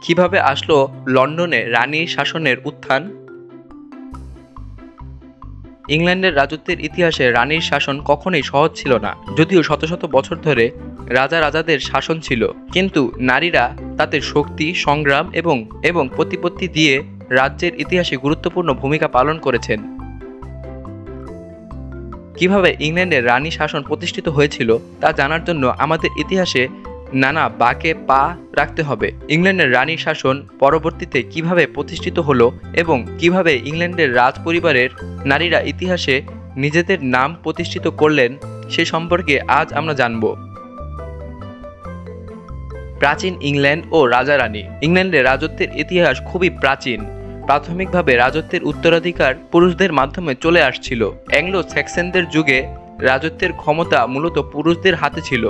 কিভাবে আসলো লন্ডনে রানীর শাসনের উত্থান? ইংল্যান্ডের রাজত্বের ইতিহাসে রানীর শাসন কখনোই সহজ ছিল না। যদিও শত শত বছর ধরে রাজাদের শাসন ছিল, কিন্তু নারীরা তাদের শক্তি, সংগ্রাম এবং প্রতিপত্তি দিয়ে রাজ্যের ইতিহাসে গুরুত্বপূর্ণ ভূমিকা পালন করেছেন। কিভাবে ইংল্যান্ডের রানী শাসন প্রতিষ্ঠিত হয়েছিল তা জানার জন্য আমাদের ইতিহাসে নানা বাঁকে পা রাখতে হবে। ইংল্যান্ডের রানী শাসন পরবর্তীতে কিভাবে প্রতিষ্ঠিত হলো এবং কিভাবে ইংল্যান্ডের রাজ পরিবারের নারীরা ইতিহাসে নিজেদের নাম প্রতিষ্ঠিত করলেন সে সম্পর্কে আজ আমরা জানব। প্রাচীন ইংল্যান্ড ও রাজা রানী। ইংল্যান্ডের রাজত্বের ইতিহাস খুবই প্রাচীন। প্রাথমিকভাবে রাজত্বের উত্তরাধিকার পুরুষদের মাধ্যমে চলে আসছিল। অ্যাংলো স্যাক্সনদের যুগে রাজত্বের ক্ষমতা মূলত পুরুষদের হাতে ছিল,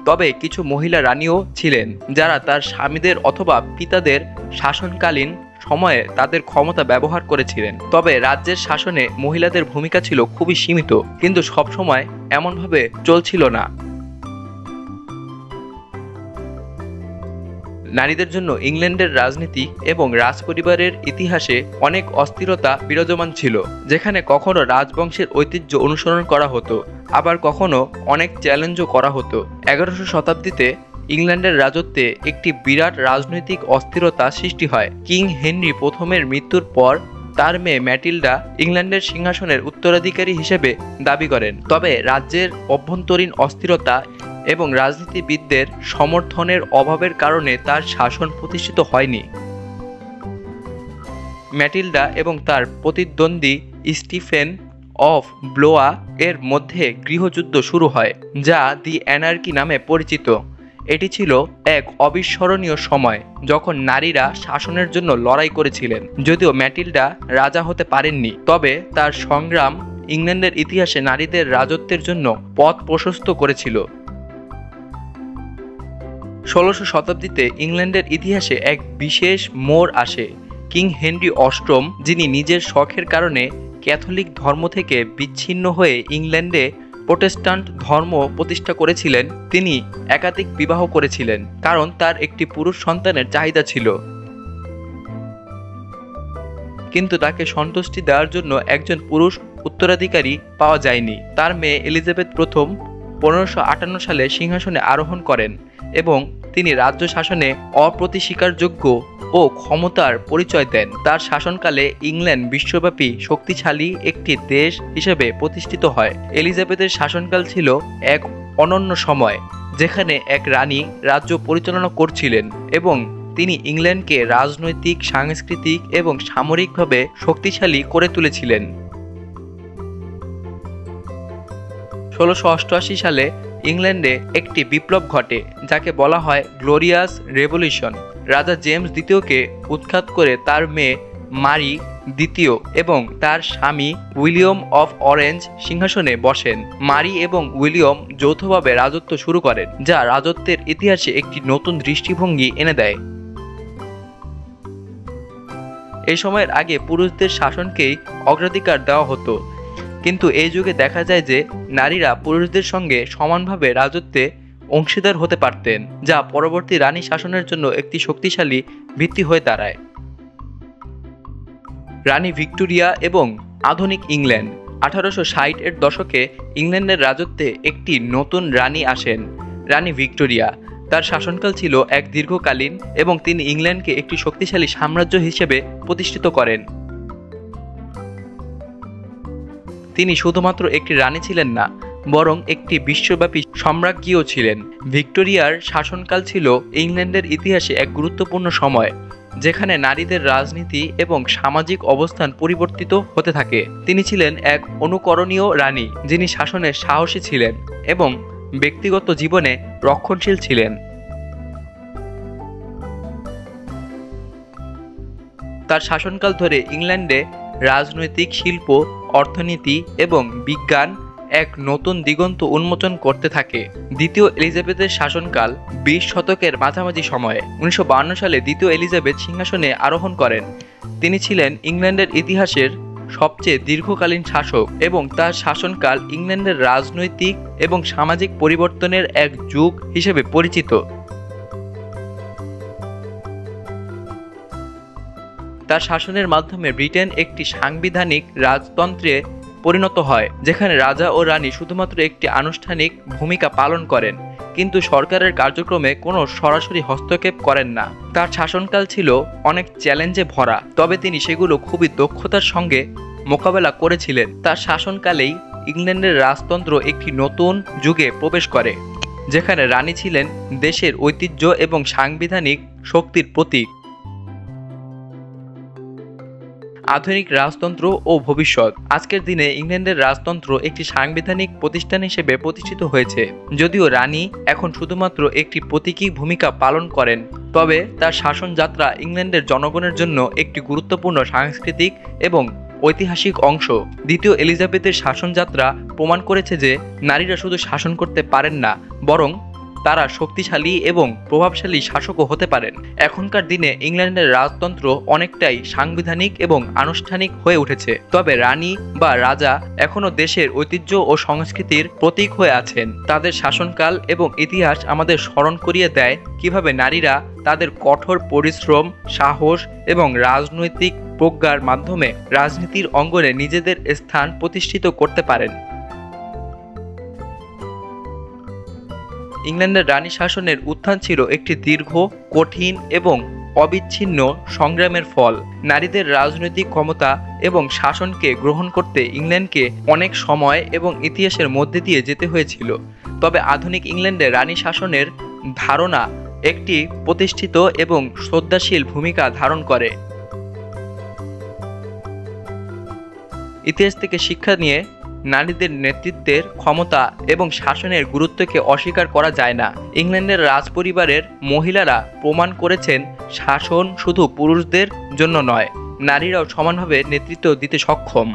তবে কিছু মহিলা রানীও ছিলেন যারা তার স্বামীদের অথবা পিতাদের শাসনকালীন সময়ে তাদের ক্ষমতা ব্যবহার করেছিলেন। তবে রাজ্যের শাসনে মহিলাদের ভূমিকা ছিল খুবই সীমিত, কিন্তু সবসময় এমনভাবে চলছিল না। নারীদের জন্য ইংল্যান্ডের রাজনীতি এবং রাজপরিবারের ইতিহাসে অনেক অস্থিরতা বিরাজমান ছিল, যেখানে কখনো রাজবংশের ঐতিহ্য অনুসরণ করা হতো, আবার কখনো অনেক চ্যালেঞ্জও করা হতো। 11শো শতাব্দীতে ইংল্যান্ডের রাজত্বে একটি বিরাট রাজনৈতিক অস্থিরতা সৃষ্টি হয়। কিং হেনরি প্রথমের মৃত্যুর পর তার মেয়ে ম্যাটিল্ডা ইংল্যান্ডের সিংহাসনের উত্তরাধিকারী হিসেবে দাবি করেন। তবে রাজ্যের অভ্যন্তরীণ অস্থিরতা এবং রাজনীতিবিদদের সমর্থনের অভাবের কারণে তার শাসন প্রতিষ্ঠিত হয়নি। ম্যাটিল্ডা এবং তার প্রতিদ্বন্দ্বী স্টিফেন অফ ব্লোয়া এর মধ্যে গৃহযুদ্ধ শুরু হয়, যা দি অ্যানার্কি নামে পরিচিত। এটি ছিল এক অবিস্মরণীয় সময় যখন নারীরা শাসনের জন্য লড়াই করেছিলেন। যদিও ম্যাটিল্ডা রাজা হতে পারেননি, তবে তার সংগ্রাম ইংল্যান্ডের ইতিহাসে নারীদের রাজত্বের জন্য পথ প্রশস্ত করেছিল। 16শো শতাব্দীতে ইংল্যান্ডের ইতিহাসে এক বিশেষ মোড় আসে। কিং হেনরি অষ্টম, যিনি নিজের শখের কারণে ক্যাথলিক ধর্ম থেকে বিচ্ছিন্ন হয়ে ইংল্যান্ডে প্রোটেস্ট্যান্ট ধর্ম প্রতিষ্ঠা করেছিলেন, তিনি একাধিক বিবাহ করেছিলেন কারণ তার একটি পুরুষ সন্তানের চাহিদা ছিল। কিন্তু তাকে সন্তুষ্টি দেওয়ার জন্য একজন পুরুষ উত্তরাধিকারী পাওয়া যায়নি। তার মেয়ে এলিজাবেথ প্রথম 1558 সালে সিংহাসনে আরোহণ করেন এবং তিনি রাজ্য শাসনে অপ্রতিস্বীকারযোগ্য ও ক্ষমতার পরিচয় দেন। তার শাসনকালে ইংল্যান্ড বিশ্বব্যাপী শক্তিশালী একটি দেশ হিসেবে প্রতিষ্ঠিত হয়। এলিজাবেথের শাসনকাল ছিল এক অনন্য সময়, যেখানে এক রানী রাজ্য পরিচালনা করছিলেন এবং তিনি ইংল্যান্ডকে রাজনৈতিক, সাংস্কৃতিক এবং সামরিকভাবে শক্তিশালী করে তুলেছিলেন। 1688 সালে ইংল্যান্ডে একটি বিপ্লব ঘটে, যাকে বলা হয় গ্লোরিয়াস রেভলিউশন। রাজা জেমস দ্বিতীয়কে উৎখাত করে তার মেয়ে মারি দ্বিতীয় এবং তার স্বামী উইলিয়াম অফ অরেঞ্জ সিংহাসনে বসেন। মারি এবং উইলিয়াম যৌথভাবে রাজত্ব শুরু করেন, যা রাজত্বের ইতিহাসে একটি নতুন দৃষ্টিভঙ্গি এনে দেয়। এই সময়ের আগে পুরুষদের শাসনকেই অগ্রাধিকার দেওয়া হতো, কিন্তু এই যুগে দেখা যায় যে নারীরা পুরুষদের সঙ্গে সমানভাবে রাজত্বে অংশীদার হতে পারতেন, যা পরবর্তী রানী শাসনের জন্য একটি শক্তিশালী ভিত্তি হয়ে দাঁড়ায়। রানী ভিক্টোরিয়া এবং আধুনিক ইংল্যান্ড। 1860 এর দশকে ইংল্যান্ডের রাজত্বে একটি নতুন রানী আসেন, রানী ভিক্টোরিয়া। তার শাসনকাল ছিল এক দীর্ঘকালীন এবং তিনি ইংল্যান্ডকে একটি শক্তিশালী সাম্রাজ্য হিসেবে প্রতিষ্ঠিত করেন। তিনি শুধুমাত্র একটি রানী ছিলেন না, বরং একটি বিশ্বব্যাপী সম্রাজ্ঞীও ছিলেন। ভিক্টোরিয়ার শাসনকাল ছিল ইংল্যান্ডের ইতিহাসে এক গুরুত্বপূর্ণ সময়, যেখানে নারীদের রাজনীতি এবং সামাজিক অবস্থান পরিবর্তিত হতে থাকে। তিনি ছিলেন এক অনুকরণীয় রানী, যিনি শাসনে সাহসী ছিলেন এবং ব্যক্তিগত জীবনে রক্ষণশীল ছিলেন। তার শাসনকাল ধরে ইংল্যান্ডে রাজনৈতিক, শিল্প, অর্থনীতি এবং বিজ্ঞান এক নতুন দিগন্ত উন্মোচন করতে থাকে। দ্বিতীয় এলিজাবেথের শাসনকাল 20 শতকের মাঝামাঝি সময়ে। 1952 সালে দ্বিতীয় এলিজাবেথ সিংহাসনে আরোহণ করেন। তিনি ছিলেন ইংল্যান্ডের ইতিহাসের সবচেয়ে দীর্ঘকালীন শাসক এবং তার শাসনকাল ইংল্যান্ডের রাজনৈতিক এবং সামাজিক পরিবর্তনের এক যুগ হিসেবে পরিচিত। তার শাসনের মাধ্যমে ব্রিটেন একটি সাংবিধানিক রাজতন্ত্রে পরিণত হয়, যেখানে রাজা ও রানী শুধুমাত্র একটি আনুষ্ঠানিক ভূমিকা পালন করেন, কিন্তু সরকারের কার্যক্রমে কোনো সরাসরি হস্তক্ষেপ করেন না। তার শাসনকাল ছিল অনেক চ্যালেঞ্জে ভরা, তবে তিনি সেগুলো খুবই দক্ষতার সঙ্গে মোকাবেলা করেছিলেন। তার শাসনকালেই ইংল্যান্ডের রাজতন্ত্র একটি নতুন যুগে প্রবেশ করে, যেখানে রানী ছিলেন দেশের ঐতিহ্য এবং সাংবিধানিক শক্তির প্রতীক। আধুনিক রাজতন্ত্র ও ভবিষ্যৎ। আজকের দিনে ইংল্যান্ডের রাজতন্ত্র একটি সাংবিধানিক প্রতিষ্ঠান হিসেবে প্রতিষ্ঠিত হয়েছে। যদিও রানী এখন শুধুমাত্র একটি প্রতীকী ভূমিকা পালন করেন, তবে তার শাসনযাত্রা ইংল্যান্ডের জনগণের জন্য একটি গুরুত্বপূর্ণ সাংস্কৃতিক এবং ঐতিহাসিক অংশ। দ্বিতীয় এলিজাবেথের শাসনযাত্রা প্রমাণ করেছে যে নারীরা শুধু শাসন করতে পারেন না, বরং তারা শক্তিশালী এবং প্রভাবশালী শাসকও হতে পারেন। এখনকার দিনে ইংল্যান্ডের রাজতন্ত্র অনেকটাই সাংবিধানিক এবং আনুষ্ঠানিক হয়ে উঠেছে, তবে রানী বা রাজা এখনও দেশের ঐতিহ্য ও সংস্কৃতির প্রতীক হয়ে আছেন। তাদের শাসনকাল এবং ইতিহাস আমাদের স্মরণ করিয়ে দেয় কিভাবে নারীরা তাদের কঠোর পরিশ্রম, সাহস এবং রাজনৈতিক প্রজ্ঞার মাধ্যমে রাজনীতির অঙ্গনে নিজেদের স্থান প্রতিষ্ঠিত করতে পারেন। ইংল্যান্ডের রানী শাসনের উত্থান ছিল একটি দীর্ঘ, কঠিন এবং অবিচ্ছিন্ন সংগ্রামের ফল। নারীদের রাজনৈতিক ক্ষমতা এবং শাসনকে গ্রহণ করতে ইংল্যান্ডকে অনেক সময় এবং ইতিহাসের মধ্যে দিয়ে যেতে হয়েছিল, তবে আধুনিক ইংল্যান্ডে রানী শাসনের ধারণা একটি প্রতিষ্ঠিত এবং শ্রদ্ধাশীল ভূমিকা ধারণ করে। ইতিহাস থেকে শিক্ষা নিয়ে নারীদের নেতৃত্বের ক্ষমতা এবং শাসনের গুরুত্বকে অস্বীকার করা যায় না। ইংল্যান্ডের রাজপরিবারের মহিলারা প্রমাণ করেছেন শাসন শুধু পুরুষদের জন্য নয়, নারীরাও সমানভাবে নেতৃত্ব দিতে সক্ষম।